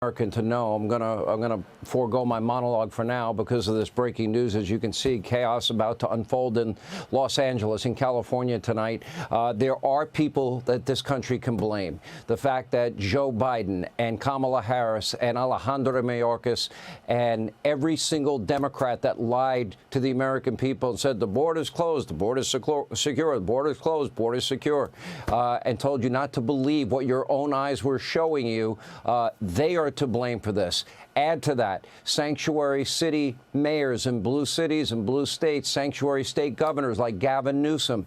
American to know. I'm gonna forego my monologue for now because of this breaking news. As you can see, chaos about to unfold in Los Angeles, in California tonight. There are people that this country can blame. The fact that Joe Biden and Kamala Harris and Alejandro Mayorkas and every single Democrat that lied to the American people and said the border is closed, the border is secure, the border is closed, border is secure, and told you not to believe what your own eyes were showing you, they are to blame for this. Add to that sanctuary city mayors in blue cities and blue states, sanctuary state governors like Gavin Newsom.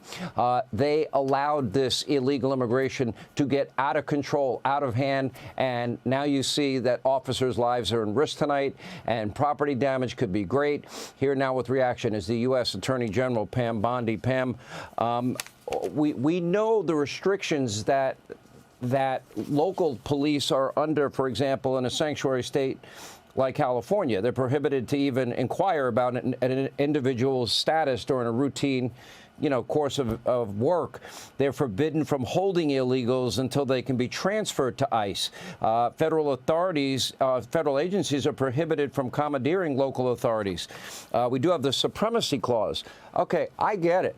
They allowed this illegal immigration to get out of control, out of hand. And now you see that officers' lives are in risk tonight and property damage could be great. Here now with reaction is the U.S. Attorney General Pam Bondi. Pam, we know the restrictions that local police are under, for example, in a sanctuary state like California. They're prohibited to even inquire about an individual's status during a routine, course of work. They're forbidden from holding illegals until they can be transferred to ICE. Federal authorities, federal agencies are prohibited from commandeering local authorities. We do have the Supremacy Clause. Okay, I get it.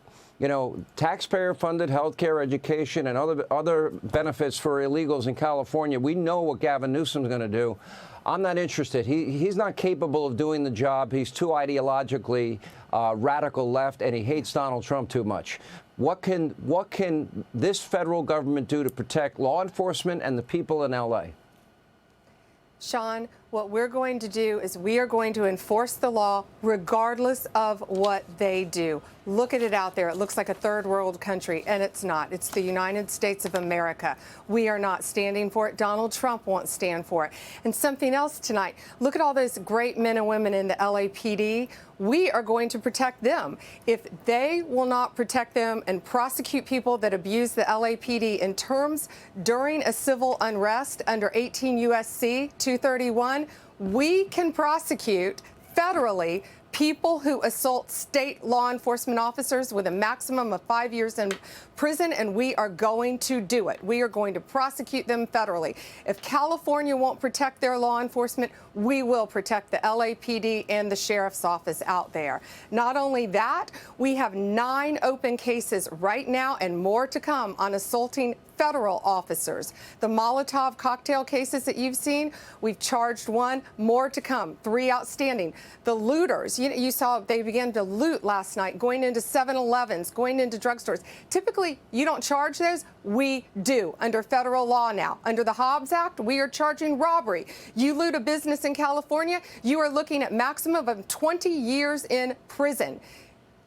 Taxpayer-funded health care, education, and other benefits for illegals in California. We know what Gavin Newsom's going to do. I'm not interested. He's not capable of doing the job. He's too ideologically radical left, and he hates Donald Trump too much. What can this federal government do to protect law enforcement and the people in L.A.? Sean, what we're going to do is we are going to enforce the law regardless of what they do. Look at it out there. It looks like a third world country, and it's not. It's the United States of America. We are not standing for it. Donald Trump won't stand for it. And something else tonight, look at all those great men and women in the LAPD. We are going to protect them. If they will not protect them and prosecute people that abuse the LAPD in terms during a civil unrest under 18 U.S.C. 231, we can prosecute federally people who assault state law enforcement officers with a maximum of 5 years in prison, and we are going to do it. We are going to prosecute them federally. If California won't protect their law enforcement, we will protect the LAPD and the sheriff's office out there. Not only that, we have 9 open cases right now and more to come on assaulting federal officers. The Molotov cocktail cases that you've seen, we've charged 1, more to come, 3 outstanding. The looters, you saw they began to loot last night, going into 7-Elevens, going into drugstores. Typically, you don't charge those. We do under federal law now. Under the Hobbs Act, we are charging robbery. You loot a business in California, you are looking at maximum of 20 years in prison.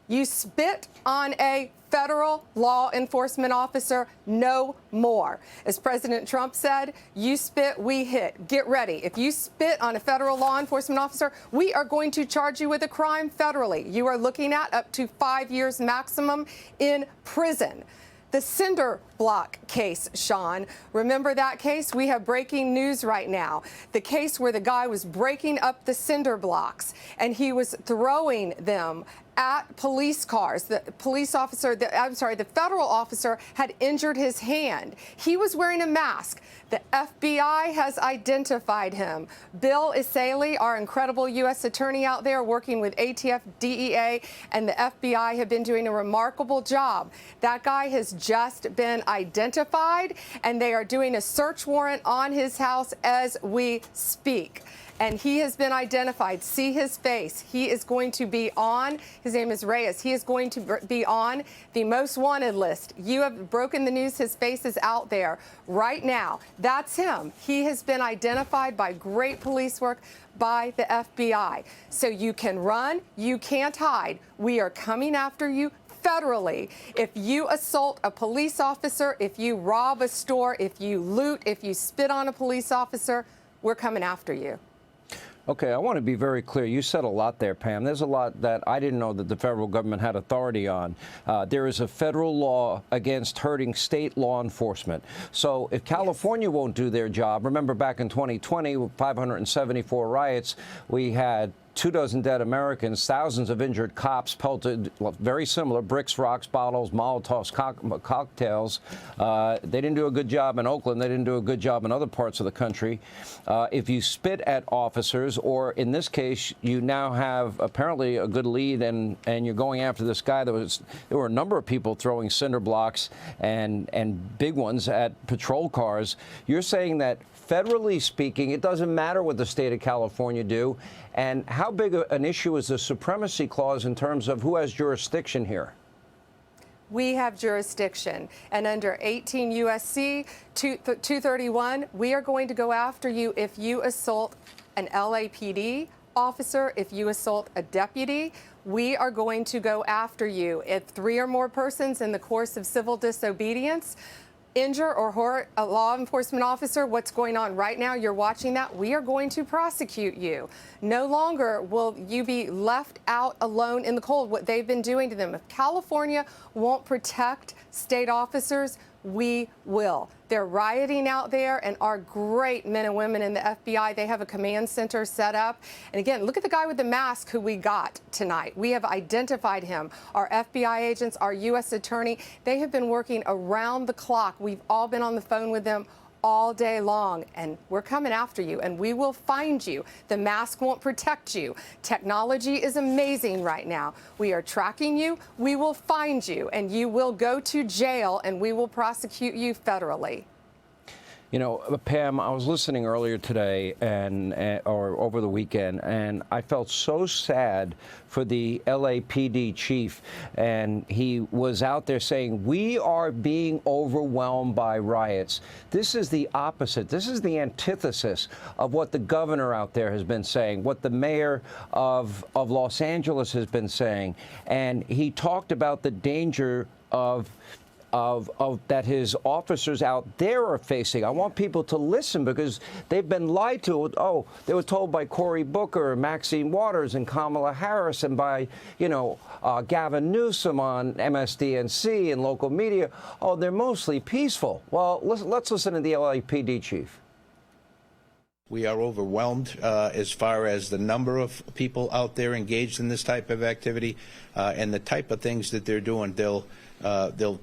You spit on a federal law enforcement officer, no more. As President Trump said, you spit, we hit. Get ready. If you spit on a federal law enforcement officer, we are going to charge you with a crime federally. You are looking at up to 5 years maximum in prison. The cinder block case, Sean. Remember that case? We have breaking news right now. The case where the guy was breaking up the cinder blocks and he was throwing them at police cars. The police officer, the federal officer had injured his hand. He was wearing a mask. The FBI has identified him. Bill Isaly, our incredible U.S. attorney out there working with ATF, DEA, and the FBI have been doing a remarkable job. That guy has just been identified, and they are doing a search warrant on his house as we speak. And he has been identified. See his face. He is going to be on, his name is Reyes. He is going to be on the most wanted list. You have broken the news. His face is out there right now. That's him. He has been identified by great police work by the FBI. So you can run. You can't hide. We are coming after you federally. If you assault a police officer, if you rob a store, if you loot, if you spit on a police officer, we're coming after you. Okay, I want to be very clear. You said a lot there, Pam. There's a lot that I didn't know that the federal government had authority on. There is a federal law against hurting state law enforcement. So if California won't do their job, remember back in 2020, with 574 riots, we had 24 dead Americans, thousands of injured cops pelted, well, very similar, bricks, rocks, bottles, Molotovs, cocktails. They didn't do a good job in Oakland. They didn't do a good job in other parts of the country. If you spit at officers, or in this case, you now have apparently a good lead, and you're going after this guy. There were a number of people throwing cinder blocks and big ones at patrol cars. You're saying that federally speaking, it doesn't matter what the state of California do. And how big an issue is the Supremacy Clause in terms of who has jurisdiction here? We have jurisdiction, and under 18 U.S.C. 231, we are going to go after you if you assault an LAPD officer, if you assault a deputy. We are going to go after you if 3 or more persons in the course of civil disobedience injure or hurt a law enforcement officer. What's going on right now, you're watching that. We are going to prosecute you. No longer will you be left out alone in the cold, what they've been doing to them. If California won't protect state officers, we will. They're rioting out there, and our great men and women in the FBI, they have a command center set up. And again, look at the guy with the mask who we got tonight. We have identified him. Our FBI agents, our U.S. attorney, they have been working around the clock. We've all been on the phone with them all day long, and we're coming after you, and we will find you. The mask won't protect you. Technology is amazing right now. We are tracking you. We will find you, and you will go to jail, and we will prosecute you federally. You know, Pam, I was listening earlier today or over the weekend, and I felt so sad for the LAPD chief. And he was out there saying, we are being overwhelmed by riots. This is the opposite. This is the antithesis of what the governor out there has been saying, what the mayor of Los Angeles has been saying. And he talked about the danger of that his officers out there are facing. I want people to listen because they've been lied to. Oh, they were told by Cory Booker, Maxine Waters, and Kamala Harris, and by, Gavin Newsom on MSDNC and local media. Oh, they're mostly peaceful. Well, let's listen to the LAPD chief. We are overwhelmed as far as the number of people out there engaged in this type of activity and the type of things that they're doing. They'll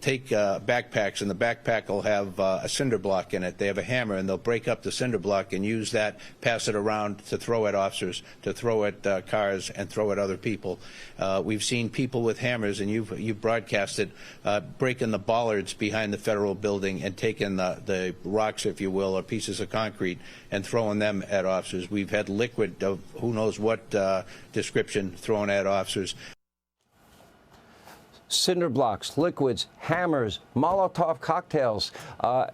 take backpacks, and the backpack will have a cinder block in it. They have a hammer, and they'll break up the cinder block and use that, pass it around to throw at officers, to throw at cars, and throw at other people. We've seen people with hammers, and you've broadcasted, breaking the bollards behind the federal building and taking the rocks, if you will, or pieces of concrete, and throwing them at officers. We've had liquid of who knows what description thrown at officers. Cinder blocks, liquids, hammers, Molotov cocktails.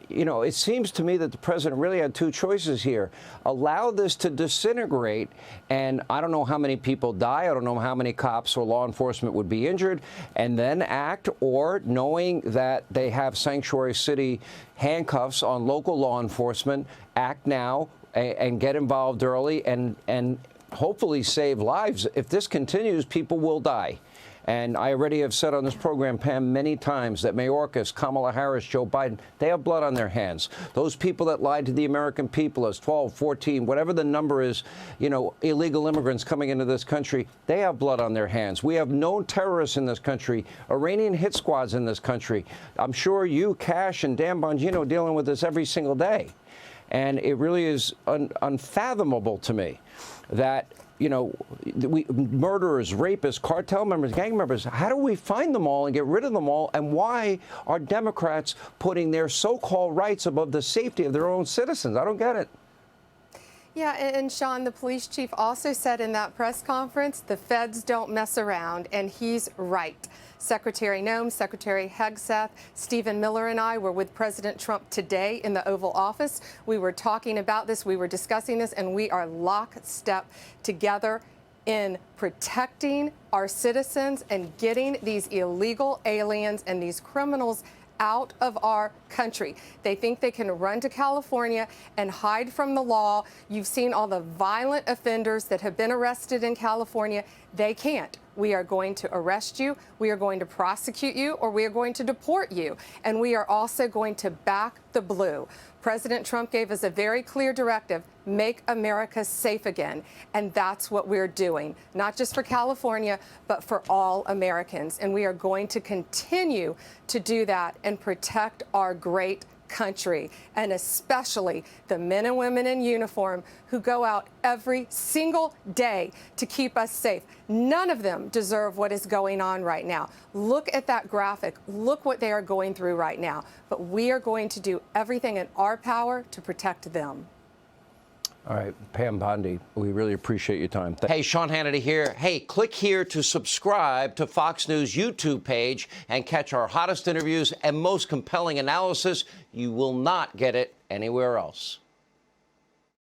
It seems to me that the president really had two choices here. Allow this to disintegrate, and I don't know how many people die. I don't know how many cops or law enforcement would be injured, and then act, or knowing that they have sanctuary city handcuffs on local law enforcement, act now and get involved early and hopefully save lives. If this continues, people will die. And I already have said on this program, Pam, many times that Mayorkas, Kamala Harris, Joe Biden, they have blood on their hands. Those people that lied to the American people as 12, 14, whatever the number is, illegal immigrants coming into this country, they have blood on their hands. We have known terrorists in this country, Iranian hit squads in this country. I'm sure you, Cash, and Dan Bongino dealing with this every single day. And it really is unfathomable to me that murderers, rapists, cartel members, gang members, how do we find them all and get rid of them all? And why are Democrats putting their so-called rights above the safety of their own citizens? I don't get it. Yeah, and Sean, the police chief also said in that press conference, the feds don't mess around, and he's right. Secretary Noem, Secretary Hegseth, Stephen Miller and I were with President Trump today in the Oval Office. We were talking about this, we were discussing this, and we are lockstep together in protecting our citizens and getting these illegal aliens and these criminals out of our country. They think they can run to California and hide from the law. You've seen all the violent offenders that have been arrested in California. They can't. We are going to arrest you, we are going to prosecute you, or we are going to deport you. And we are also going to back the blue. President Trump gave us a very clear directive. make America safe again. And that's what we're doing, not just for California, but for all Americans. And we are going to continue to do that and protect our great country, and especially the men and women in uniform who go out every single day to keep us safe. None of them deserve what is going on right now. Look at that graphic. Look what they are going through right now. But we are going to do everything in our power to protect them. All right, Pam Bondi, we really appreciate your time. Hey, Sean Hannity here. Hey, click here to subscribe to Fox News YouTube page and catch our hottest interviews and most compelling analysis. You will not get it anywhere else.